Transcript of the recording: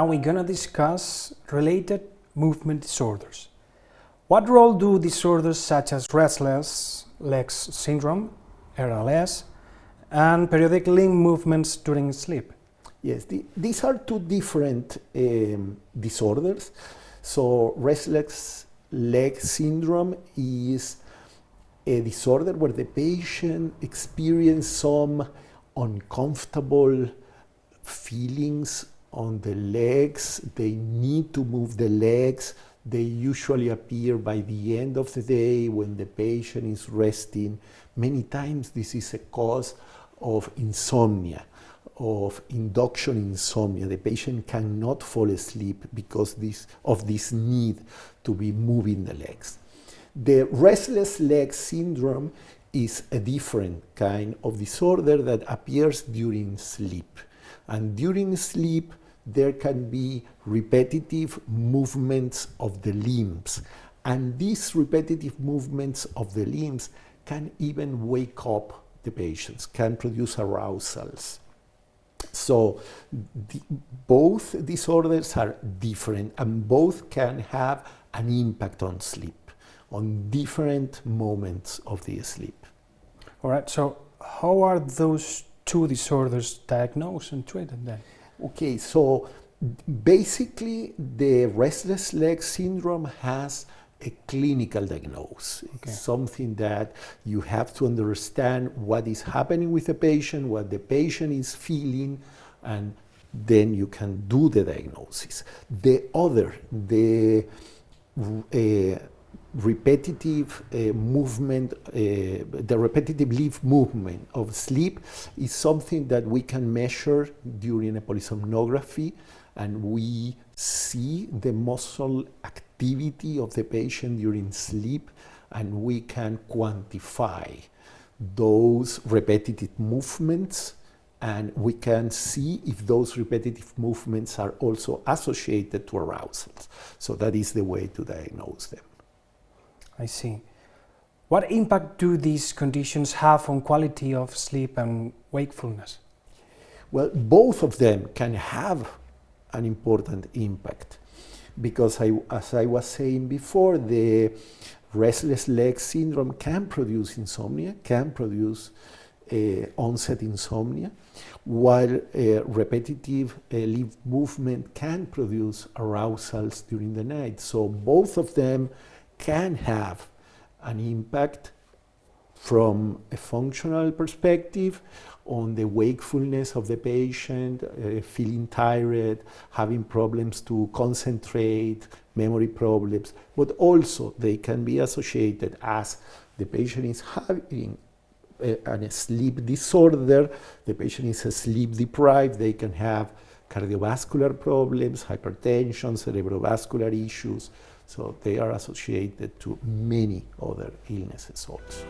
Now we're gonna discuss related movement disorders. What role do disorders such as Restless Legs Syndrome, RLS, and periodic limb movements during sleep? Yes, these are two different disorders. So Restless Leg Syndrome is a disorder where the patient experiences some uncomfortable feelings on the legs. They need to move the legs. They usually appear by the end of the day when the patient is resting. Many times this is a cause of insomnia, of induction insomnia. The patient cannot fall asleep because of this need to be moving the legs. The restless leg syndrome is a different kind of disorder that appears during sleep. And during sleep, there can be repetitive movements of the limbs. And these repetitive movements of the limbs can even wake up the patients, can produce arousals. So both disorders are different and both can have an impact on sleep, on different moments of the sleep. All right, so how are those two disorders diagnosed and treated then? Okay, so basically the restless leg syndrome has a clinical diagnosis. Okay. It's something that you have to understand what is happening with the patient, what the patient is feeling, and then you can do the diagnosis. The repetitive movement, the repetitive limb movement of sleep is something that we can measure during a polysomnography, and we see the muscle activity of the patient during sleep, and we can quantify those repetitive movements, and we can see if those repetitive movements are also associated to arousals. So that is the way to diagnose them. I see. What impact do these conditions have on quality of sleep and wakefulness? Well, both of them can have an important impact because, as I was saying before, the restless leg syndrome can produce insomnia, can produce onset insomnia, while repetitive limb movement can produce arousals during the night. So both of them can have an impact from a functional perspective on the wakefulness of the patient, feeling tired, having problems to concentrate, memory problems, but also they can be associated as the patient is having a sleep disorder, the patient is sleep deprived, they can have cardiovascular problems, hypertension, cerebrovascular issues. So they are associated to many other illnesses also.